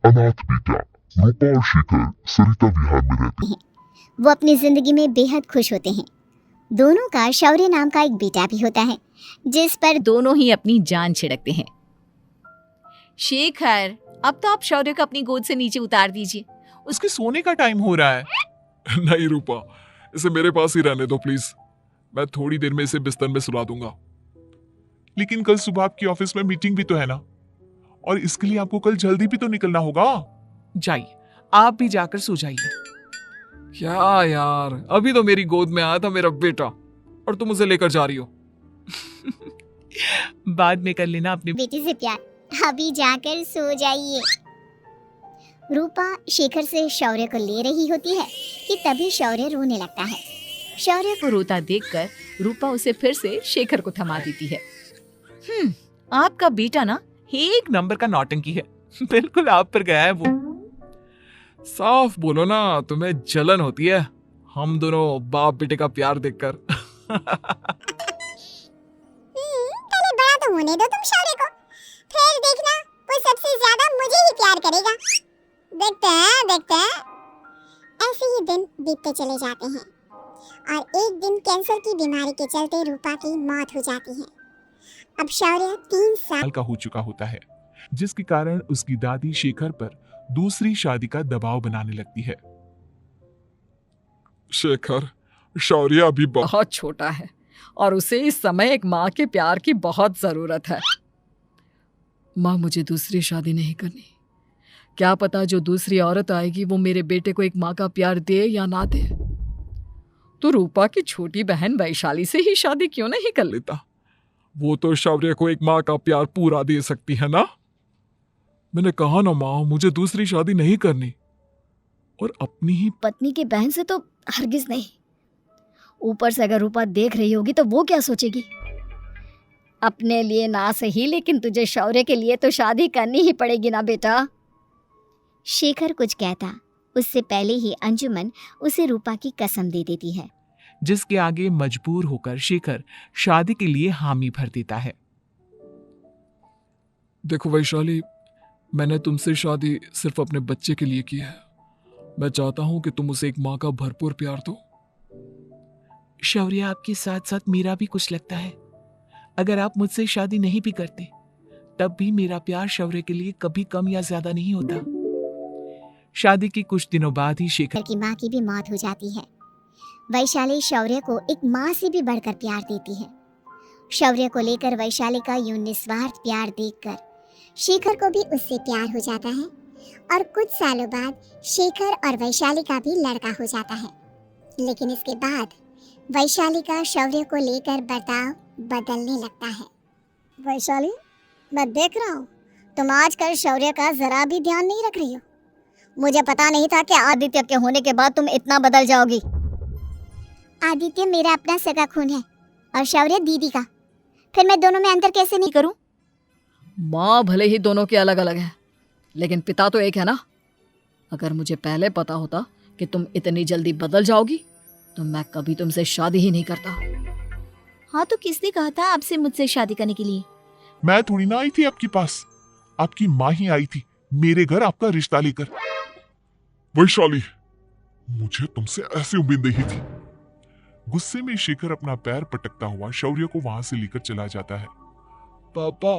अनाथ बेटा रूपा और शेखर सरिता विहार में रहते हैं। वो अपनी जिंदगी में बेहद खुश होते हैं। दोनों का शौर्य नाम का एक बेटा भी होता है, जिस पर दोनों ही अपनी जान छिड़कते हैं। शेखर, अब तो आप शौर्य को अपनी गोद से नीचे उतार दीजिए। उसके सोने का टाइम हो रहा है। नहीं रूपा, इसे मेरे पास ही रहने दो प्लीज। मैं थोड़ी देर में इसे बिस्तर में सुला दूंगा। लेकिन कल सुबह आपकी ऑफिस में मीटिंग भी तो है ना, और इसके लिए आपको कल जल्दी भी तो निकलना होगा। जाइए, आप भी जाकर सो जाइए। क्या यार, अभी तो मेरी गोद में आया था मेरा बेटा और तुम उसे लेकर जा रही हो। बाद में कर लेना अपने बेटे से प्यार। अभी जाकर सो जाइए। रूपा शेखर से शौर्य को ले रही होती है कि तभी शौर्य रोने लगता है। शौर्य को रोता देखकर रूपा उसे फिर से शेखर को थमा देती है। आपका बेटा ना एक नंबर का नौटंकी है। बिल्कुल आप पर गया है वो। साफ बोलो ना, तुम्हें जलन होती है हम दोनों बाप बेटे का प्यार देखकर। पहले बड़ा तो होने दो तुम शौर्य को, फिर देखना वो सबसे ज्यादा मुझे ही प्यार करेगा। देखते हैं। ऐसे ही दिन बीतते चले जाते हैं और एक दिन कैंसर की बीमारी के चलते रूपा की मौत हो जाती है। अब शौर्य 3 साल का हो चुका होता है, जिसके कारण उसकी दादी शेखर पर दूसरी शादी का दबाव बनाने लगती है। शेखर, शौर्य अभी बहुत छोटा है और उसे इस समय एक माँ के प्यार की बहुत जरूरत है। माँ, मुझे दूसरी शादी नहीं करनी। क्या पता जो दूसरी औरत आएगी वो मेरे बेटे को एक माँ का प्यार दे या ना दे। तो रूपा की छोटी बहन वैशाली से ही शादी क्यों नहीं कर लेता? वो तो शौर्य को एक माँ का प्यार पूरा दे सकती है ना। मैंने कहा ना माँ, मुझे दूसरी शादी नहीं करनी, और अपनी ही पत्नी की बहन से तो हरगिज नहीं। ऊपर से अगर रूपा देख रही होगी तो वो क्या सोचेगी? अपने लिए ना सही, लेकिन तुझे शौर्य के लिए तो शादी करनी ही पड़ेगी ना बेटा। शेखर कुछ कहता उससे पहले ही अंजुमन उसे रूपा की कसम दे देती है, जिसके आगे मजबूर होकर शेखर शादी के लिए हामी भर देता है। देखो वैशाली, मैंने तुमसे शादी सिर्फ अपने बच्चे के लिए की है। मैं चाहता हूं कि तुम उसे एक माँ का भरपूर प्यार दो। शौर्य, आपके साथ साथ मेरा भी कुछ लगता है। अगर आप मुझसे शादी नहीं भी करते तब भी मेरा प्यार शौर्य के लिए कभी कम या ज्यादा नहीं होता। शादी के कुछ दिनों बाद ही शेखर की माँ की भी मौत हो जाती है। वैशाली शौर्य को एक माँ से भी बढ़कर प्यार देती है। शौर्य को लेकर वैशाली का यूं निस्वार्थ प्यार देखकर शेखर को भी उससे प्यार हो जाता है और कुछ सालों बाद शेखर और वैशाली का भी लड़का हो जाता है। लेकिन इसके बाद वैशाली का शौर्य को लेकर बर्ताव बदलने लगता है। वैशाली, मैं देख रहा हूँ तुम आजकल शौर्य का जरा भी ध्यान नहीं रख रही हो। मुझे पता नहीं था कि आदित्य के होने के बाद तुम इतना बदल जाओगी। आदित्य मेरा अपना सगा खून है और शौर्य दीदी का, फिर मैं दोनों में अंतर कैसे नहीं करूं? माँ भले ही दोनों के अलग अलग है, लेकिन पिता तो एक है ना। अगर मुझे पहले पता होता कि तुम इतनी जल्दी बदल जाओगी तो मैं कभी तुमसे शादी ही नहीं करता। हाँ, तो किसने कहा था आपसे मुझसे शादी करने के लिए? मैं थोड़ी ना आई थी आपके पास, आपकी माँ ही आई थी मेरे घर आपका रिश्ता लेकर। वैशाली, मुझे तुमसे ऐसी उम्मीद नहीं थी। गुस्से में शेखर अपना पैर पटकता हुआ शौर्य को वहां से लेकर चला जाता है। पापा,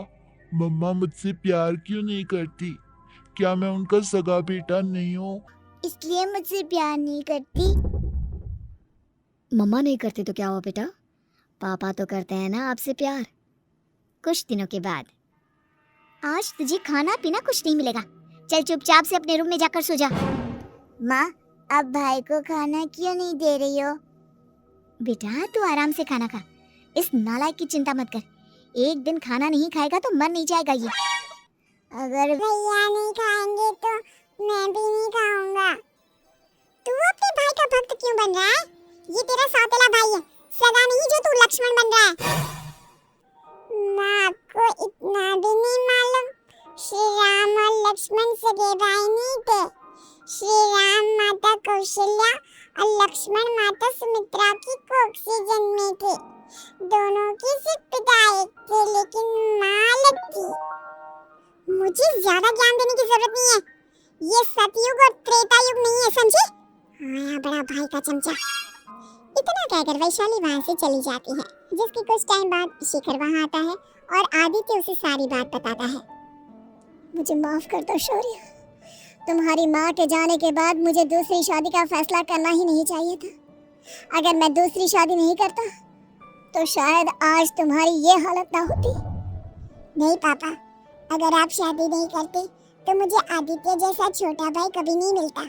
मम्मा मुझसे प्यार क्यों नहीं करती? क्या मैं उनका सगा बेटा नहीं हूँ? इसलिए मुझसे प्यार नहीं करती। मम्मा नहीं करती तो क्या हुआ बेटा, पापा तो करते हैं ना आपसे प्यार। कुछ दिनों के बाद, आज तुझे खाना पीना कुछ नहीं मिलेगा, चल चुपचाप से अपने रूम में जाकर सो जा। माँ, अब भाई को खाना क्यों नहीं दे रही हो? बेटा तू आराम से खाना खा, इस नालायक की चिंता मत कर। एक दिन खाना नहीं खाएगा तो मर नहीं जाएगा ये। अगर भैया नहीं खाएंगे तो मैं भी नहीं खाऊंगा। तू अपने भाई का भक्त क्यों बन रहा है? ये तेरा सौतेला भाई है, सगा नहीं जो तू लक्ष्मण बन रहा है। माँ को इतना भी नहीं मालूम, श्री राम और लक्ष्मण सगे भाई नहीं थे। श्री राम माता कौशल्या और लक्ष्मण माता सुमित्रा की कोख से जन्मे थे। दोनों की सिर्फ पिता एक थे, लेकिन माँ अलग थी। मुझे ज्यादा ज्ञान देने की जरूरत नहीं है, ये सतयुग और त्रेता युग नहीं है, समझे? हाँ, बड़ा भाई का चमचा। इतना कहकर वैशाली वहां से चली जाती है, जिसके कुछ टाइम बाद शिखर वहां आता है और आदित्य उसे सारी बात बताता है। मुझे माफ कर दो शौर्य, तुम्हारी माँ के जाने के बाद मुझे दूसरी शादी का फैसला करना ही नहीं चाहिए था। अगर मैं दूसरी शादी नहीं करता तो शायद आज तुम्हारी ये हालत ना होती। नहीं पापा, अगर आप शादी नहीं करते तो मुझे आदित्य जैसा छोटा भाई कभी नहीं मिलता।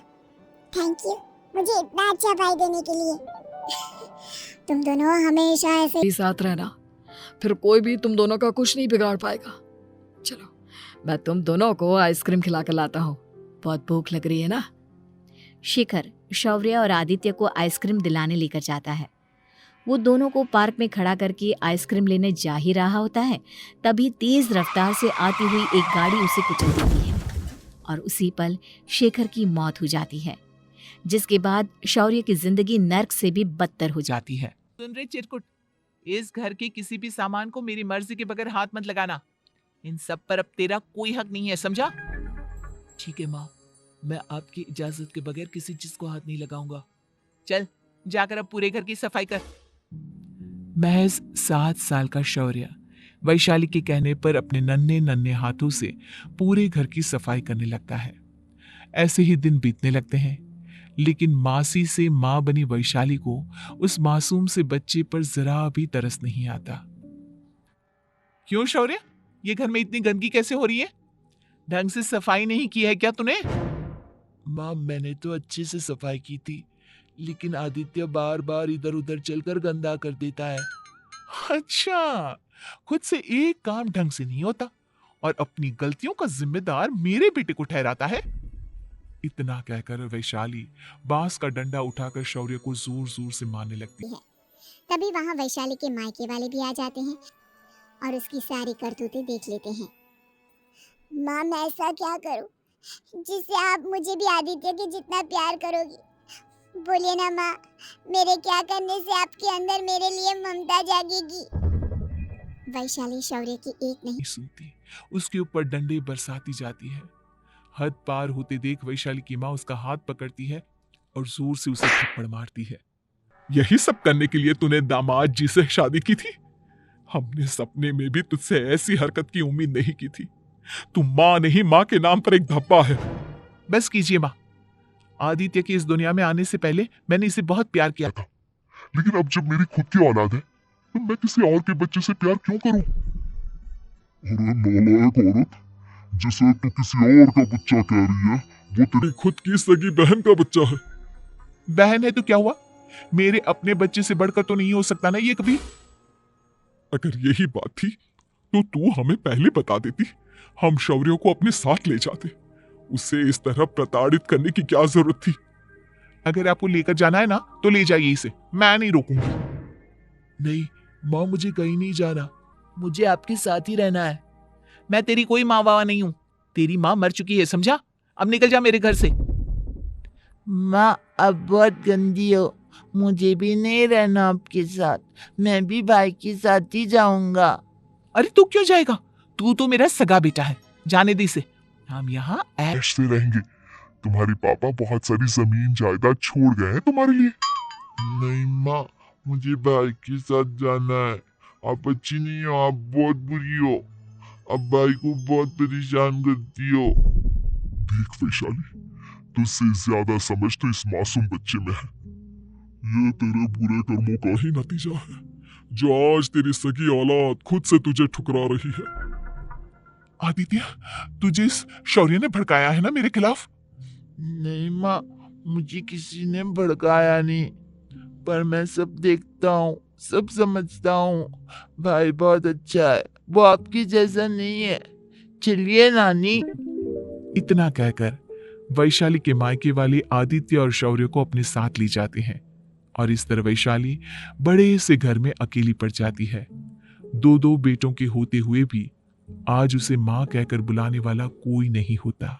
थैंक यू मुझे इतना अच्छा भाई देने के लिए। तुम दोनों हमेशा ऐसे ही साथ रहना, फिर कोई भी तुम दोनों का कुछ नहीं बिगाड़ पाएगा। चलो, मैं तुम दोनों को आइसक्रीम खिला कर लाता हूँ, बहुत भूख लग रही है ना। शिखर शौर्य और आदित्य को आइसक्रीम दिलाने लेकर जाता है। वो दोनों को पार्क में खड़ा करके आइसक्रीम लेने जा ही रहा होता है, तभी तेज रफ्तार से आती हुई एक गाड़ी उसे कुचल देती है और उसी पल शेखर की मौत हो जाती है, जिसके बाद शौर्य की जिंदगी नर्क से भी बदतर हो जाती जाती है। सुन रहे चिरकुट, इस घर के किसी भी सामान को मेरी मर्जी के बगैर हाथ मत लगाना। इन सब पर अब तेरा कोई हक नहीं है, समझा? ठीक है माँ, मैं आपकी इजाजत के बगैर किसी चीज को हाथ नहीं लगाऊंगा। चल जाकर अब पूरे घर की सफाई कर। महज 7 साल का शौर्य वैशाली के कहने पर अपने नन्हे नन्हे हाथों से पूरे घर की सफाई करने लगता है। ऐसे ही दिन बीतने लगते हैं, लेकिन मासी से मां बनी वैशाली को उस मासूम से बच्चे पर जरा भी तरस नहीं आता। क्यों शौर्य, ये घर में इतनी गंदगी कैसे हो रही है? ढंग से सफाई नहीं की है क्या तूने? माँ, मैंने तो अच्छे से सफाई की थी, लेकिन आदित्य बार बार इधर उधर चलकर गंदा कर देता है। अच्छा, खुद से एक काम ढंग से नहीं होता और अपनी गलतियों का जिम्मेदार मेरे बेटे को ठहराता है। इतना कहकर वैशाली बांस का डंडा उठाकर शौर्य को जोर जोर से मारने लगती है। तभी वहाँ वैशाली के मायके वाले भी आ जाते हैं और उसकी सारी करतूतें देख लेते हैं। माँ, मैं ऐसा क्या करूँ जिससे आप मुझे भी आदित्य के जितना प्यार करोगी? बोलिए ना माँ, मेरे क्या करने से आपके अंदर मेरे लिए ममता जागेगी? वैशाली शौर्य की एक नहीं सुनती, उसके ऊपर डंडे बरसाती जाती है। हद पार होते देख वैशाली की माँ उसका हाथ पकड़ती है और जोर से उसे थप्पड़ मारती है। यही सब करने के लिए तूने दामाद जी से शादी की थी? हमने सपने में भी तुझसे ऐसी हरकत की उम्मीद नहीं की थी। तू माँ नहीं, माँ के नाम पर एक धब्बा है। बस कीजिए माँ, आदित्य के इस दुनिया में आने से पहले मैंने इसे बहुत प्यार किया था। लेकिन अब जब मेरी खुद की औलाद है तो मैं किसी और के बच्चे से प्यार क्यों करूं? अरे नालायक औरत, जिसे तू किसी और का बच्चा कह रही है, वो तेरी खुद की सगी बहन का बच्चा है। बहन है तो क्या हुआ? मेरे अपने बच्चे से बढ़कर तो नहीं हो सकता ना ये कभी। अगर यही बात थी तो तू हमें पहले बता देती, हम शौर्य को अपने साथ ले जाते। उसे इस तरह प्रताड़ित करने की क्या जरूरत थी? अगर आपको लेकर जाना है ना तो ले जाइए इसे, मैं नहीं रोकूंगी। नहीं माँ, मुझे कहीं नहीं जाना, मुझे आपके साथ ही रहना है। मैं तेरी कोई माँ बाबा नहीं हूं, तेरी माँ मर चुकी है, समझा? अब निकल जा मेरे घर से। माँ, अब बहुत गंदी हो, मुझे भी नहीं रहना आपके साथ, मैं भी भाई के साथ ही जाऊंगा। अरे तू क्यों जाएगा? तू तो मेरा सगा बेटा है, जाने दे इसे। हम यहाँ ऐश से रहेंगे। तुम्हारे पापा बहुत सारी जमीन जायदाद छोड़ गए हैं तुम्हारे लिए। नहीं माँ, मुझे भाई के साथ जाना है। आप अच्छी नहीं हो, आप बहुत बुरी हो, आप भाई को बहुत परेशान करती हो। देख वैशाली, तुझसे ज्यादा समझ तो इस मासूम बच्चे में है। ये तेरे बुरे कर्मों का ही नतीजा है, जो आज तेरी सगी औलाद खुद से तुझे ठुकरा रही है। आदित्य, तुझे इस शौर्य ने भड़काया है ना मेरे खिलाफ? नहीं माँ, मुझे किसी ने भड़काया नहीं, पर मैं सब देखता हूँ, सब समझता हूँ। भाई बहुत अच्छा है, वो आपकी जैसा नहीं है। चलिए नानी। इतना कहकर वैशाली के मायके वाले आदित्य और शौर्य को अपने साथ ले जाते हैं और इस तरह वैशाली बड़े से घर में अकेली पड़ जाती है। 2 बेटों के होते हुए भी आज उसे माँ कहकर बुलाने वाला कोई नहीं होता।